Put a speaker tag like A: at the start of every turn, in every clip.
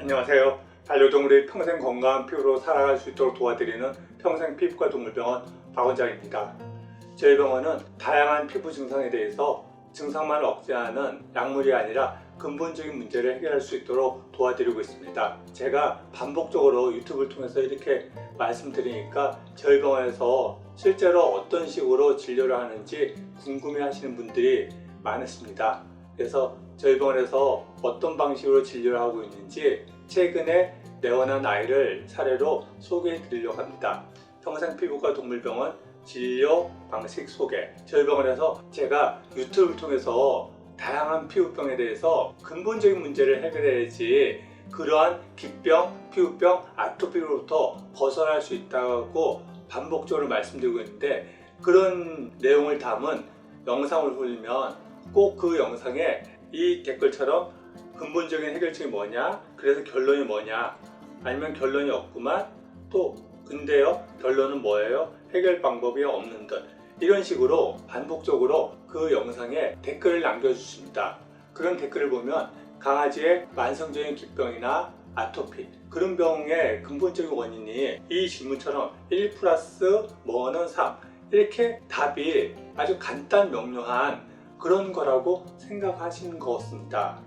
A: 안녕하세요. 반려동물이 평생 건강한 피부로 살아갈 수 있도록 도와드리는 평생 피부과 동물병원 박원장입니다. 저희 병원은 다양한 피부 증상에 대해서 증상만 억제하는 약물이 아니라 근본적인 문제를 해결할 수 있도록 도와드리고 있습니다. 제가 반복적으로 유튜브를 통해서 이렇게 말씀드리니까 저희 병원에서 실제로 어떤 식으로 진료를 하는지 궁금해 하시는 분들이 많으십니다. 그래서 저희 병원에서 어떤 방식으로 진료를 하고 있는지 최근에 내원한 아이를 사례로 소개해 드리려고 합니다. 평생 피부과 동물병원 진료 방식 소개. 저희 병원에서 제가 유튜브를 통해서 다양한 피부병에 대해서 근본적인 문제를 해결해야지 그러한 기병, 피부병, 아토피로부터 벗어날 수 있다고 반복적으로 말씀드리고 있는데, 그런 내용을 담은 영상을 보면 꼭 그 영상에 이 댓글처럼 근본적인 해결책이 뭐냐, 그래서 결론이 뭐냐, 아니면 결론이 없구만, 또 근데요 결론은 뭐예요, 해결 방법이 없는 듯, 이런 식으로 반복적으로 그 영상에 댓글을 남겨주십니다. 그런 댓글을 보면 강아지의 만성적인 기병이나 아토피, 그런 병의 근본적인 원인이 이 질문처럼 1 플러스 뭐는 3, 이렇게 답이 아주 간단 명료한 그런 거라고 생각하시는 것 같습니다.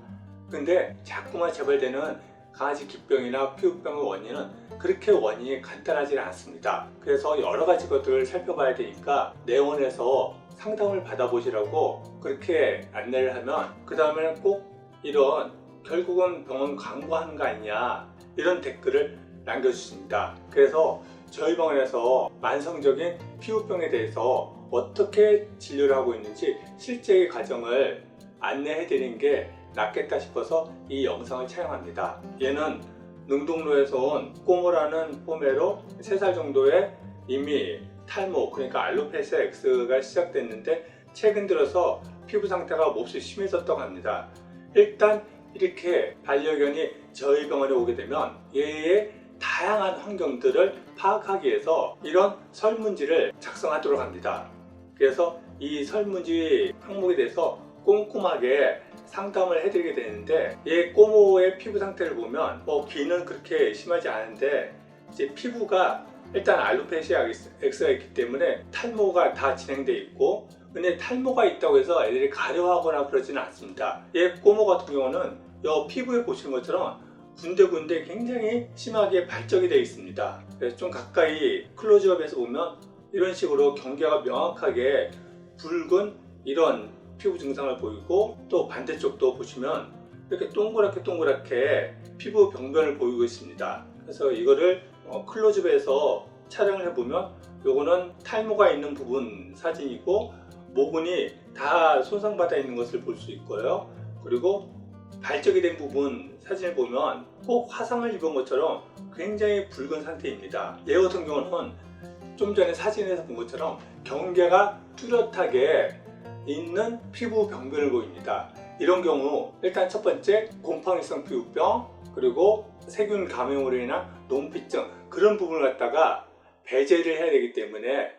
A: 근데 자꾸만 재발되는 강아지 기병이나 피부병의 원인은 그렇게 원인이 간단하지 않습니다. 그래서 여러 가지 것들을 살펴봐야 되니까 내원에서 상담을 받아보시라고 그렇게 안내를 하면, 그 다음에는 꼭 이런 결국은 병원 광고하는 거 아니냐, 이런 댓글을 남겨주십니다. 그래서 저희 병원에서 만성적인 피부병에 대해서 어떻게 진료를 하고 있는지 실제의 과정을 안내해 드리는 게 낫겠다 싶어서 이 영상을 촬영합니다. 얘는 능동로에서 온 꼬모라는 포메로 3살 정도에 이미 탈모, 그러니까 알로페시아 X가 시작됐는데 최근 들어서 피부 상태가 몹시 심해졌다고 합니다. 일단 이렇게 반려견이 저희 병원에 오게 되면 얘의 다양한 환경들을 파악하기 위해서 이런 설문지를 작성하도록 합니다. 그래서 이 설문지 항목에 대해서 꼼꼼하게 상담을 해드리게 되는데, 얘 꼬모의 피부 상태를 보면 귀는 그렇게 심하지 않은데 이제 피부가 일단 알로페시아 X가 있기 때문에 탈모가 다 진행돼 있고, 근데 탈모가 있다고 해서 애들이 가려하거나 그러지는 않습니다. 얘 꼬모 같은 경우는 이 피부에 보시는 것처럼 군데군데 굉장히 심하게 발적이 되어 있습니다. 그래서 좀 가까이 클로즈업해서 보면 이런 식으로 경계가 명확하게 붉은 이런 피부 증상을 보이고, 또 반대쪽도 보시면 이렇게 동그랗게 피부 병변을 보이고 있습니다. 그래서 이거를 클로즈업해서 촬영을 해보면 요거는 탈모가 있는 부분 사진이고, 모근이 다 손상받아 있는 것을 볼 수 있고요. 그리고 발적이 된 부분 사진을 보면 꼭 화상을 입은 것처럼 굉장히 붉은 상태입니다. 얘 같은 경우는 좀 전에 사진에서 본 것처럼 경계가 뚜렷하게 있는 피부 병변을 보입니다. 이런 경우 일단 첫 번째 곰팡이성 피부병, 그리고 세균 감염으로 인한 농피증, 그런 부분을 갖다가 배제를 해야 되기 때문에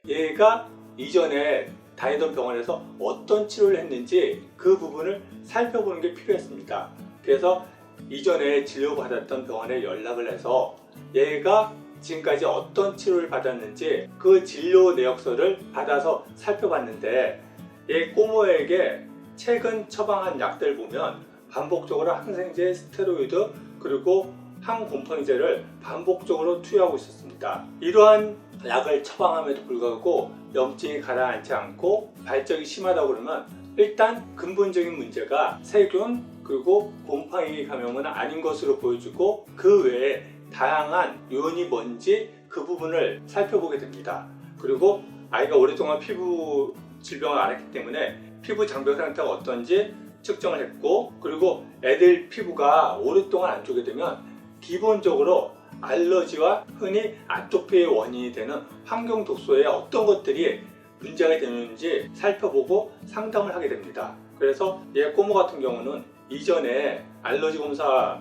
A: 얘가 이전에 다니던 병원에서 어떤 치료를 했는지 그 부분을 살펴보는 게 필요했습니다. 그래서 이전에 진료받았던 병원에 연락을 해서 얘가 지금까지 어떤 치료를 받았는지 그 진료 내역서를 받아서 살펴봤는데, 얘 꼬모에게 최근 처방한 약들 보면 반복적으로 항생제, 스테로이드, 그리고 항곰팡이제를 반복적으로 투여하고 있었습니다. 이러한 약을 처방함에도 불구하고 염증이 가라앉지 않고 발적이 심하다고 그러면 일단 근본적인 문제가 세균 그리고 곰팡이 감염은 아닌 것으로 보여주고, 그 외에 다양한 요인이 뭔지 그 부분을 살펴보게 됩니다. 그리고 아이가 오랫동안 피부 질병을 앓았기 때문에 피부 장벽 상태가 어떤지 측정을 했고, 그리고 애들 피부가 오랫동안 안 좋게 되면 기본적으로 알러지와 흔히 아토피의 원인이 되는 환경 독소에 어떤 것들이 문제가 되는지 살펴보고 상담을 하게 됩니다. 그래서 얘 꼬모 같은 경우는 이전에 알러지 검사를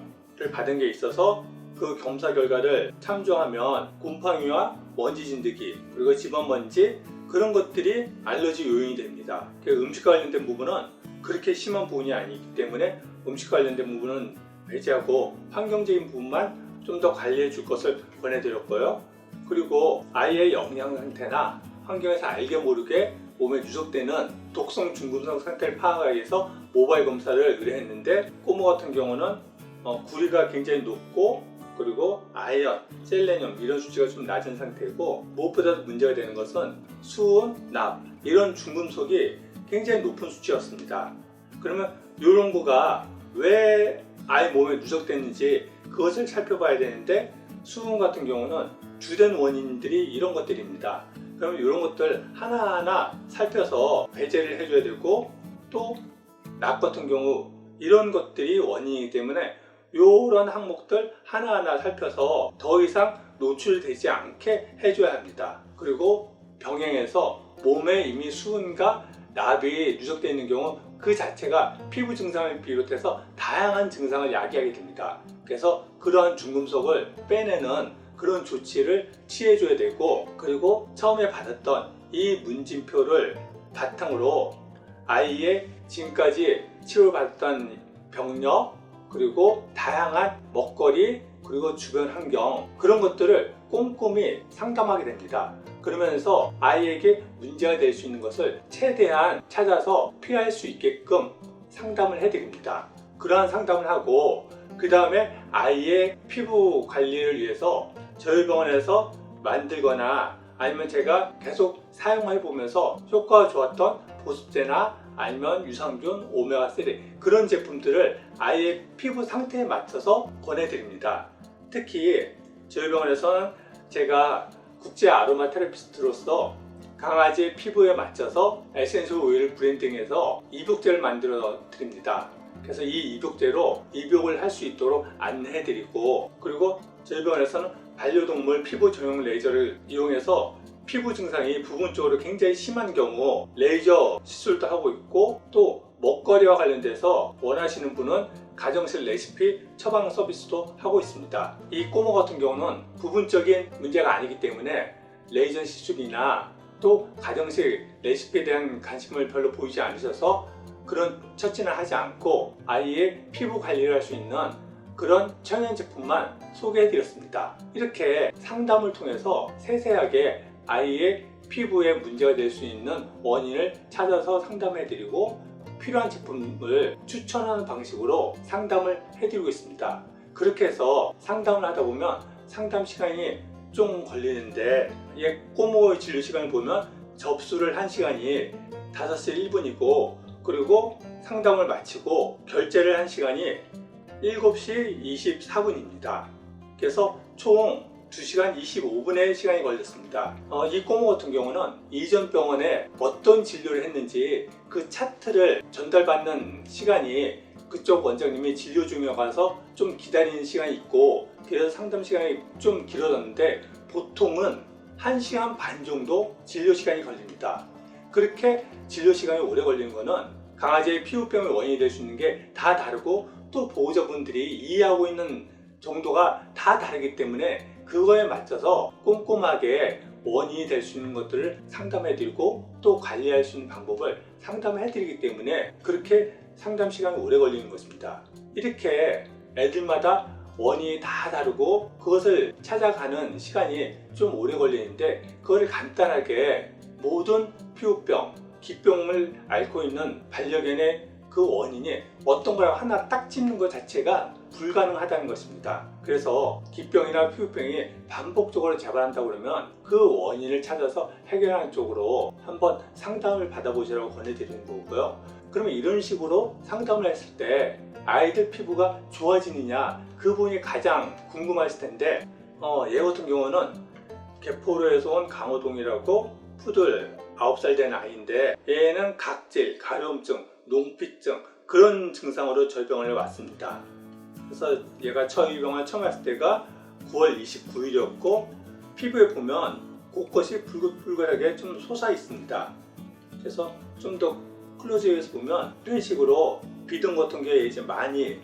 A: 받은 게 있어서 그 검사 결과를 참조하면 곰팡이와 먼지 진드기, 그리고 집안먼지, 그런 것들이 알러지 요인이 됩니다. 음식 관련된 부분은 그렇게 심한 부분이 아니기 때문에 음식 관련된 부분은 배제하고 환경적인 부분만 좀 더 관리해 줄 것을 권해드렸고요. 그리고 아이의 영양 상태나 환경에서 알게 모르게 몸에 누적되는 독성 중금속 상태를 파악하기 위해서 모바일 검사를 의뢰했는데, 꼬모 같은 경우는 구리가 굉장히 높고 그리고 아연, 셀레늄 이런 수치가 좀 낮은 상태고, 무엇보다도 문제가 되는 것은 수은, 납 이런 중금속이 굉장히 높은 수치였습니다. 그러면 이런 거가 왜 아이 몸에 누적됐는지 그것을 살펴봐야 되는데, 수은 같은 경우는 주된 원인들이 이런 것들입니다. 그러면 이런 것들 하나하나 살펴서 배제를 해줘야 되고, 또 납 같은 경우 이런 것들이 원인이기 때문에 이런 항목들 하나하나 살펴서 더 이상 노출되지 않게 해줘야 합니다. 그리고 병행해서 몸에 이미 수은과 납이 누적되어 있는 경우 그 자체가 피부 증상을 비롯해서 다양한 증상을 야기하게 됩니다. 그래서 그러한 중금속을 빼내는 그런 조치를 취해줘야 되고, 그리고 처음에 받았던 이 문진표를 바탕으로 아이의 지금까지 치료받았던 병력, 그리고 다양한 먹거리, 그리고 주변 환경, 그런 것들을 꼼꼼히 상담하게 됩니다. 그러면서 아이에게 문제가 될 수 있는 것을 최대한 찾아서 피할 수 있게끔 상담을 해드립니다. 그러한 상담을 하고, 그 다음에 아이의 피부 관리를 위해서 저희 병원에서 만들거나 아니면 제가 계속 사용해 보면서 효과가 좋았던 보습제나 아니면 유산균, 오메가3 그런 제품들을 아이의 피부 상태에 맞춰서 권해드립니다. 특히 저희 병원에서는 제가 국제 아로마 테라피스트로서 강아지 피부에 맞춰서 에센셜 오일 브랜딩해서 입욕제를 만들어 드립니다. 그래서 이 입욕제로 입욕을 할 수 있도록 안내해 드리고, 그리고 저희 병원에서는 반려동물 피부 전용 레이저를 이용해서 피부 증상이 부분적으로 굉장히 심한 경우 레이저 시술도 하고 있고, 또 먹거리와 관련돼서 원하시는 분은 가정식 레시피 처방 서비스도 하고 있습니다. 이 꼬모 같은 경우는 부분적인 문제가 아니기 때문에 레이저 시술이나 또 가정식 레시피에 대한 관심을 별로 보이지 않으셔서 그런 처치는 하지 않고 아이의 피부 관리를 할 수 있는 그런 천연 제품만 소개해 드렸습니다. 이렇게 상담을 통해서 세세하게 아이의 피부에 문제가 될 수 있는 원인을 찾아서 상담해 드리고, 필요한 제품을 추천하는 방식으로 상담을 해드리고 있습니다. 그렇게 해서 상담을 하다 보면 상담 시간이 좀 걸리는데, 꼬모의 진료 시간을 보면 접수를 한 시간이 5시 1분이고, 그리고 상담을 마치고 결제를 한 시간이 7시 24분입니다. 그래서 총 2시간 25분의 시간이 걸렸습니다. 이 꼬모 같은 경우는 이전 병원에 어떤 진료를 했는지 그 차트를 전달받는 시간이 그쪽 원장님이 진료 중에 가서 좀 기다리는 시간이 있고, 그래서 상담 시간이 좀 길어졌는데 보통은 1시간 반 정도 진료 시간이 걸립니다. 그렇게 진료 시간이 오래 걸리는 거는 강아지의 피부병의 원인이 될 수 있는 게 다 다르고, 또 보호자분들이 이해하고 있는 정도가 다 다르기 때문에 그거에 맞춰서 꼼꼼하게 원인이 될 수 있는 것들을 상담해 드리고 또 관리할 수 있는 방법을 상담해 드리기 때문에 그렇게 상담 시간이 오래 걸리는 것입니다. 이렇게 애들마다 원인이 다 다르고 그것을 찾아가는 시간이 좀 오래 걸리는데, 그거를 간단하게 모든 피부병, 기병을 앓고 있는 반려견의 그 원인이 어떤 거라고 하나 딱 짚는 것 자체가 불가능하다는 것입니다. 그래서 기병이나 피부병이 반복적으로 재발한다고 그러면 그 원인을 찾아서 해결하는 쪽으로 한번 상담을 받아보시라고 권해드리는 거고요. 그러면 이런 식으로 상담을 했을 때 아이들 피부가 좋아지느냐, 그 부분이 가장 궁금하실 텐데, 얘 같은 경우는 개포로에서 온 강호동이라고 푸들 9살 된 아이인데, 얘는 각질, 가려움증, 농피증 그런 증상으로 저희 병원에 왔습니다. 그래서 얘가 저희 병원 처음 왔을 때가 9월 29일이었고 피부에 보면 곳곳이 붉글붉하게 좀 솟아 있습니다. 그래서 좀 더 클로즈에서 보면 이런 식으로 비듬 같은 게 이제 많이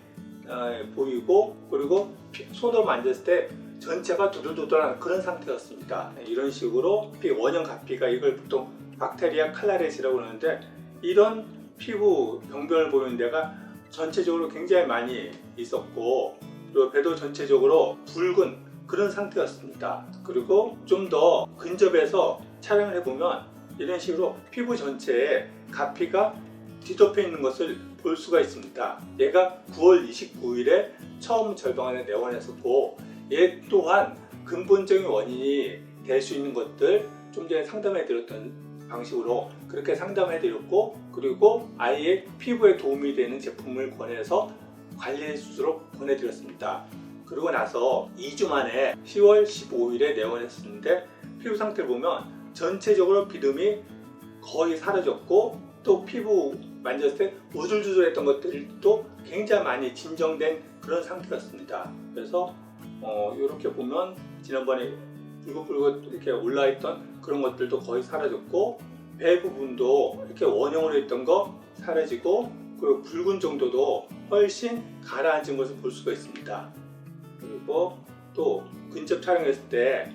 A: 보이고, 그리고 손으로 만졌을 때 전체가 도돌도돌한 그런 상태였습니다. 이런 식으로 원형 각피가, 이걸 보통 박테리아 칼라렛이라고 그러는데, 이런 피부 병변을 보이는 데가 전체적으로 굉장히 많이 있었고, 그리고 배도 전체적으로 붉은 그런 상태였습니다. 그리고 좀 더 근접해서 촬영을 해보면 이런 식으로 피부 전체에 가피가 뒤덮여 있는 것을 볼 수가 있습니다. 얘가 9월 29일에 처음 절방안에 내원했었고, 얘 또한 근본적인 원인이 될 수 있는 것들 좀 전에 상담해 드렸던 방식으로 그렇게 상담해 드렸고, 그리고 아이의 피부에 도움이 되는 제품을 권해서 관리해 주도록 보내드렸습니다. 그러고 나서 2주 만에 10월 15일에 내원했었는데 피부 상태를 보면 전체적으로 비듬이 거의 사라졌고, 또 피부 만졌을 때 우들두들했던 것들도 굉장히 많이 진정된 그런 상태였습니다. 그래서 이렇게 보면 지난번에 붉긋붉긋 이렇게 올라있던 그런 것들도 거의 사라졌고, 배 부분도 이렇게 원형으로 있던 거 사라지고, 그리고 붉은 정도도 훨씬 가라앉은 것을 볼 수가 있습니다. 그리고 또 근접 촬영했을 때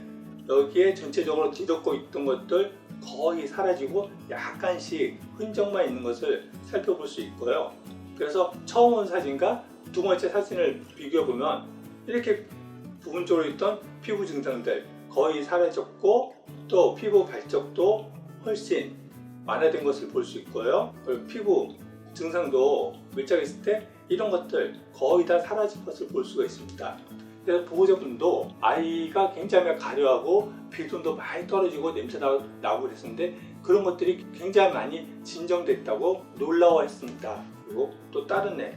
A: 여기에 전체적으로 뒤덮고 있던 것들 거의 사라지고 약간씩 흔적만 있는 것을 살펴볼 수 있고요. 그래서 처음 온 사진과 두 번째 사진을 비교해 보면 이렇게 부분적으로 있던 피부 증상들 거의 사라졌고, 또 피부 발적도 훨씬 완화된 것을 볼 수 있고요. 그리고 피부 증상도 밀착했을 때 이런 것들 거의 다 사라진 것을 볼 수가 있습니다. 그래서 보호자분도 아이가 굉장히 가려하고 비듬도 많이 떨어지고 냄새 나고 그랬었는데 그런 것들이 굉장히 많이 진정됐다고 놀라워했습니다. 그리고 또 다른 얘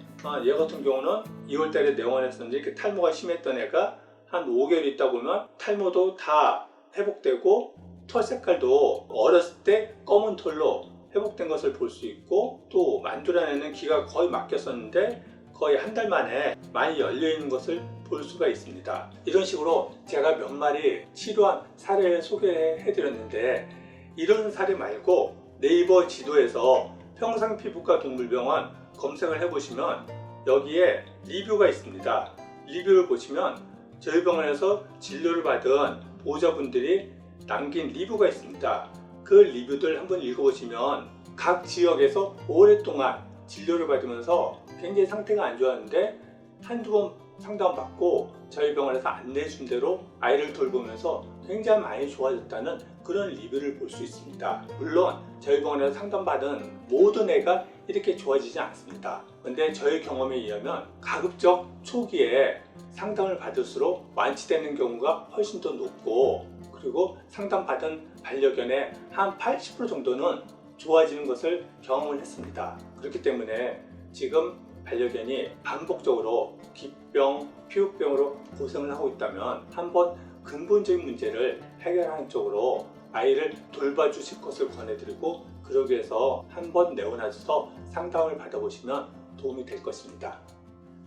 A: 같은 경우는 2월달에 내원했었는데 이렇게 탈모가 심했던 애가 한 5개월 있다 보면 탈모도 다 회복되고, 털 색깔도 어렸을 때 검은 털로 회복된 것을 볼 수 있고, 또 만두라는 귀가 거의 막혔었는데 거의 한 달 만에 많이 열려있는 것을 볼 수가 있습니다. 이런 식으로 제가 몇 마리 치료한 사례를 소개해드렸는데, 이런 사례 말고 네이버 지도에서 평상피부과 동물병원 검색을 해보시면 여기에 리뷰가 있습니다. 리뷰를 보시면 저희 병원에서 진료를 받은 보호자분들이 남긴 리뷰가 있습니다. 그 리뷰들 한번 읽어보시면 각 지역에서 오랫동안 진료를 받으면서 굉장히 상태가 안 좋았는데 한두 번 상담받고 저희 병원에서 안내준 대로 아이를 돌보면서 굉장히 많이 좋아졌다는 그런 리뷰를 볼 수 있습니다. 물론 저희 병원에서 상담받은 모든 애가 이렇게 좋아지지 않습니다. 근데 저희 경험에 의하면 가급적 초기에 상담을 받을수록 완치되는 경우가 훨씬 더 높고, 그리고 상담받은 반려견의 한 80% 정도는 좋아지는 것을 경험을 했습니다. 그렇기 때문에 지금 반려견이 반복적으로 기병, 피부병으로 고생을 하고 있다면 한번 근본적인 문제를 해결하는 쪽으로 아이를 돌봐주실 것을 권해드리고, 그러기 위해서 한번 내원하셔서 상담을 받아보시면 도움이 될 것입니다.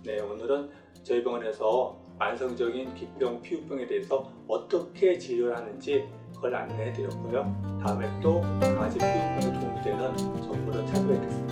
A: 네, 오늘은 저희 병원에서 만성적인 기병, 피부병에 대해서 어떻게 진료를 하는지 그걸 안내해 드렸고요. 다음에 또 강아지 피부병에 도움이 되는 정보를 찾아뵙겠습니다.